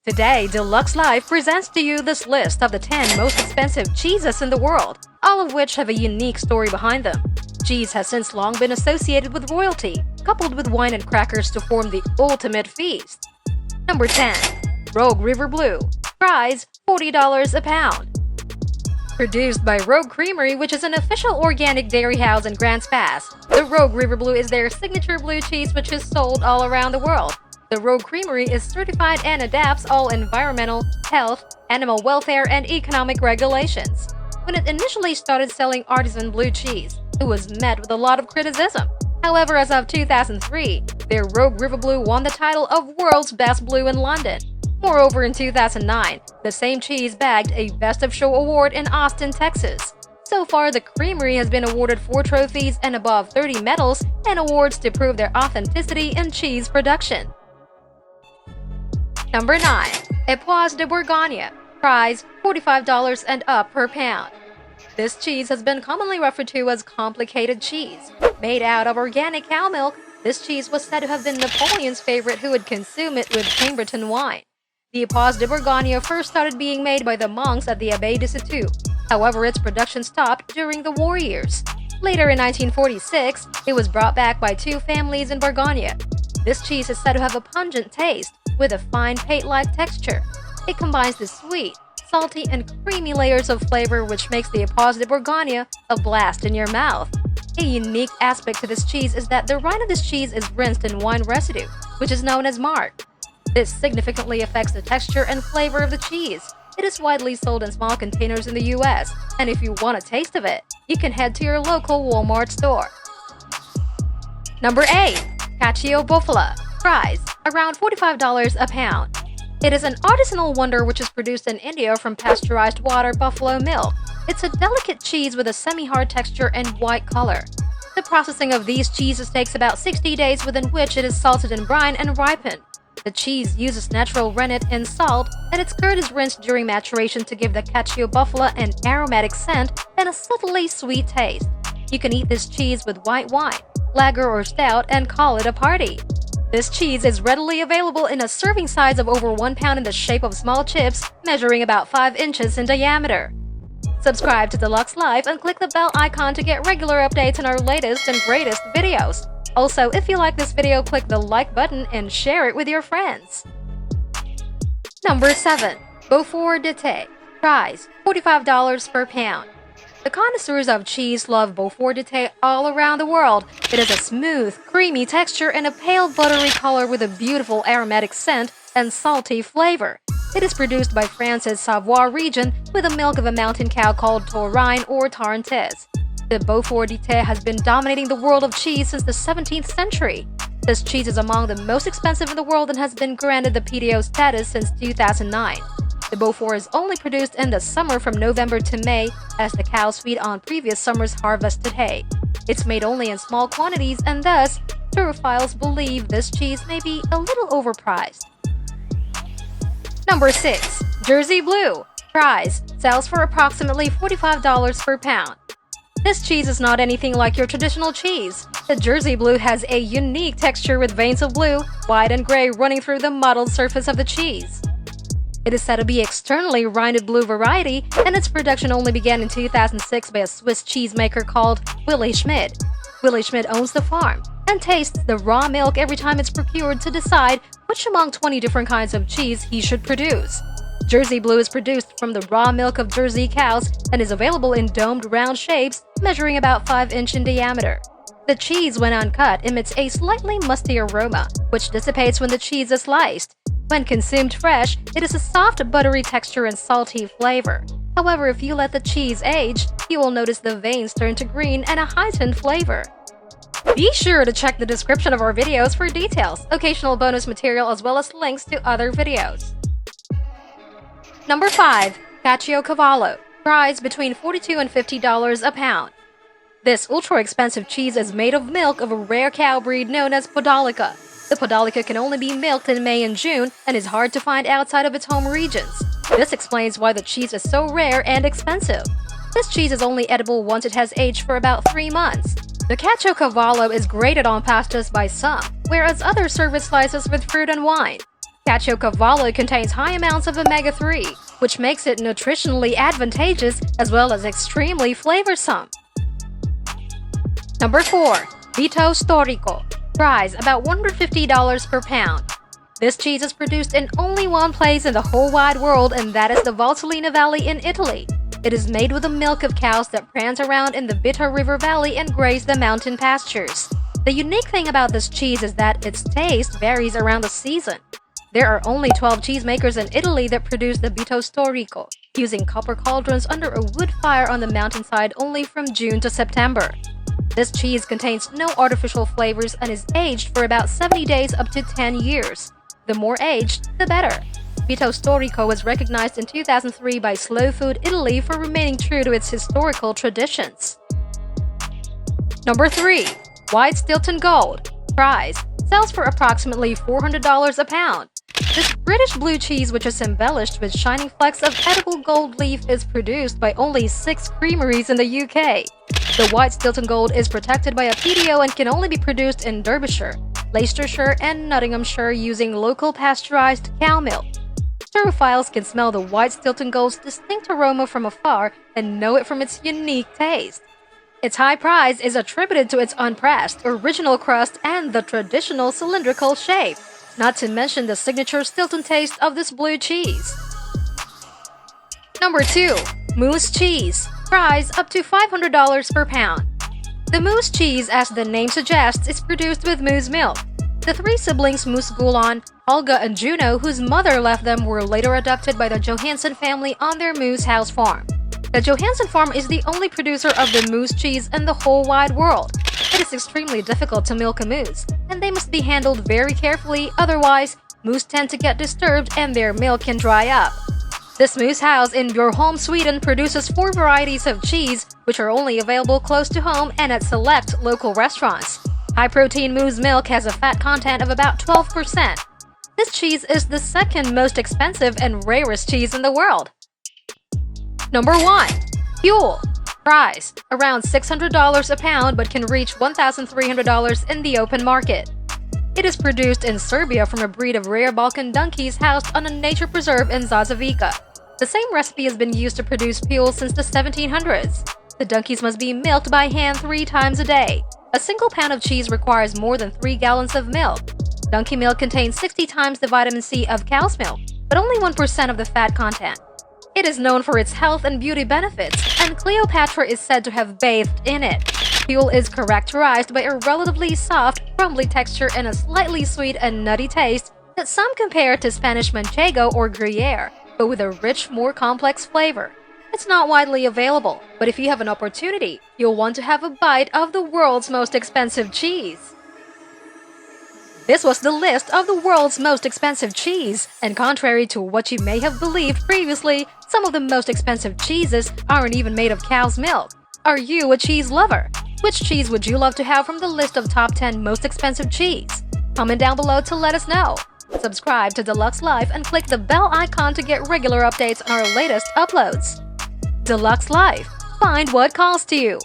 Today, Deluxe Life presents to you this list of the 10 most expensive cheeses in the world, all of which have a unique story behind them. Cheese has since long been associated with royalty, coupled with wine and crackers to form the ultimate feast. Number 10. Rogue River Blue. Price $40 a pound. Produced by Rogue Creamery, which is an official organic dairy house in Grants Pass, the Rogue River Blue is their signature blue cheese which is sold all around the world. The Rogue Creamery is certified and adapts all environmental, health, animal welfare, and economic regulations. When it initially started selling artisan blue cheese, it was met with a lot of criticism. However, as of 2003, their Rogue River Blue won the title of World's Best Blue in London. Moreover, in 2009, the same cheese bagged a Best of Show award in Austin, Texas. So far, the creamery has been awarded 4 trophies and above 30 medals and awards to prove their authenticity in cheese production. Number 9. Epoisses de Bourgogne. Price $45 and up per pound. This cheese has been commonly referred to as complicated cheese. Made out of organic cow milk, this cheese was said to have been Napoleon's favorite, who would consume it with Chambertin wine. The Epoisses de Bourgogne first started being made by the monks at the Abbaye de Citeaux. However, its production stopped during the war years. Later in 1946, it was brought back by 2 families in Bourgogne. This cheese is said to have a pungent taste, with a fine pate-like texture. It combines the sweet, salty, and creamy layers of flavor which makes the Epoisses de Bourgogne a blast in your mouth. A unique aspect to this cheese is that the rind of this cheese is rinsed in wine residue, which is known as marc. This significantly affects the texture and flavor of the cheese. It is widely sold in small containers in the US, and if you want a taste of it, you can head to your local Walmart store. Number 8. Cacio Bufala. Price around $45 a pound. It is an artisanal wonder which is produced in India from pasteurized water buffalo milk. It's a delicate cheese with a semi-hard texture and white color. The processing of these cheeses takes about 60 days, within which it is salted in brine and ripened. The cheese uses natural rennet and salt, and its curd is rinsed during maturation to give the Cacio Bufala an aromatic scent and a subtly sweet taste. You can eat this cheese with white wine, lager or stout, and call it a party. This cheese is readily available in a serving size of over 1 pound in the shape of small chips, measuring about 5 inches in diameter. Subscribe to Deluxe Life and click the bell icon to get regular updates on our latest and greatest videos. Also, if you like this video, click the like button and share it with your friends. Number 7. Beaufort d'été. Price $45 per pound. The connoisseurs of cheese love Beaufort d'été all around the world. It has a smooth, creamy texture and a pale buttery color with a beautiful aromatic scent and salty flavor. It is produced by France's Savoie region with the milk of a mountain cow called Taurine or Tarentaise. The Beaufort d'été has been dominating the world of cheese since the 17th century. This cheese is among the most expensive in the world and has been granted the PDO status since 2009. The Beaufort is only produced in the summer from November to May, as the cows feed on previous summer's harvested hay. It's made only in small quantities, and thus, turophiles believe this cheese may be a little overpriced. Number 6. Jersey Blue. Price sells for approximately $45 per pound. This cheese is not anything like your traditional cheese. The Jersey Blue has a unique texture with veins of blue, white, and gray running through the mottled surface of the cheese. It is said to be externally rinded blue variety, and its production only began in 2006 by a Swiss cheesemaker called Willy Schmid. Willy Schmid owns the farm and tastes the raw milk every time it's procured to decide which among 20 different kinds of cheese he should produce. Jersey Blue is produced from the raw milk of Jersey cows and is available in domed round shapes measuring about 5 inches in diameter. The cheese, when uncut, emits a slightly musty aroma, which dissipates when the cheese is sliced. When consumed fresh, it is a soft, buttery texture and salty flavor. However, if you let the cheese age, you will notice the veins turn to green and a heightened flavor. Be sure to check the description of our videos for details, occasional bonus material, as well as links to other videos. Number 5. Caciocavallo. Price between $42 and $50 a pound. This ultra-expensive cheese is made of milk of a rare cow breed known as Podolica. The Podolica can only be milked in May and June and is hard to find outside of its home regions. This explains why the cheese is so rare and expensive. This cheese is only edible once it has aged for about 3 months. The Caciocavallo is grated on pastas by some, whereas others serve it slices with fruit and wine. Caciocavallo contains high amounts of omega-3, which makes it nutritionally advantageous as well as extremely flavorsome. Number 4. Bitto Storico. Price about $150 per pound. This cheese is produced in only one place in the whole wide world, and that is the Valtellina Valley in Italy. It is made with the milk of cows that prance around in the Bitto River Valley and graze the mountain pastures. The unique thing about this cheese is that its taste varies around the season. There are only 12 cheesemakers in Italy that produce the Bitto Storico, using copper cauldrons under a wood fire on the mountainside only from June to September. This cheese contains no artificial flavors and is aged for about 70 days up to 10 years. The more aged, the better. Bitto Storico was recognized in 2003 by Slow Food Italy for remaining true to its historical traditions. Number 3. White Stilton Gold. Price sells for approximately $400 a pound. This British blue cheese, which is embellished with shining flecks of edible gold leaf, is produced by only 6 creameries in the UK. The White Stilton Gold is protected by a PDO and can only be produced in Derbyshire, Leicestershire, and Nottinghamshire using local pasteurized cow milk. Sterophiles can smell the White Stilton Gold's distinct aroma from afar and know it from its unique taste. Its high price is attributed to its unpressed, original crust and the traditional cylindrical shape, not to mention the signature Stilton taste of this blue cheese. Number 2. Mousse cheese. Price up to $500 per pound. The mousse cheese, as the name suggests, is produced with mousse milk. The 3 siblings Mousse Goulon, Olga and Juno, whose mother left them, were later adopted by the Johansson family on their Mousse House farm. The Johansson farm is the only producer of the mousse cheese in the whole wide world. It is extremely difficult to milk a mousse, and they must be handled very carefully, otherwise, mousse tend to get disturbed and their milk can dry up. This mousse house in Beaufort, Sweden produces 4 varieties of cheese, which are only available close to home and at select local restaurants. High-protein mousse milk has a fat content of about 12%. This cheese is the second most expensive and rarest cheese in the world. Number 1. Pule. Price around $600 a pound but can reach $1,300 in the open market. It is produced in Serbia from a breed of rare Balkan donkeys housed on a nature preserve in Zazavica. The same recipe has been used to produce Pule since the 1700s. The donkeys must be milked by hand 3 times a day. A single pound of cheese requires more than 3 gallons of milk. Donkey milk contains 60 times the vitamin C of cow's milk, but only 1% of the fat content. It is known for its health and beauty benefits, and Cleopatra is said to have bathed in it. Pule is characterized by a relatively soft, crumbly texture and a slightly sweet and nutty taste that some compare to Spanish Manchego or Gruyere, but with a rich, more complex flavor. It's not widely available, but if you have an opportunity, you'll want to have a bite of the world's most expensive cheese. This was the list of the world's most expensive cheese, and contrary to what you may have believed previously, some of the most expensive cheeses aren't even made of cow's milk. Are you a cheese lover? Which cheese would you love to have from the list of top 10 most expensive cheese? Comment down below to let us know. Subscribe to LUX Life and click the bell icon to get regular updates on our latest uploads. LUX Life. Find what calls to you.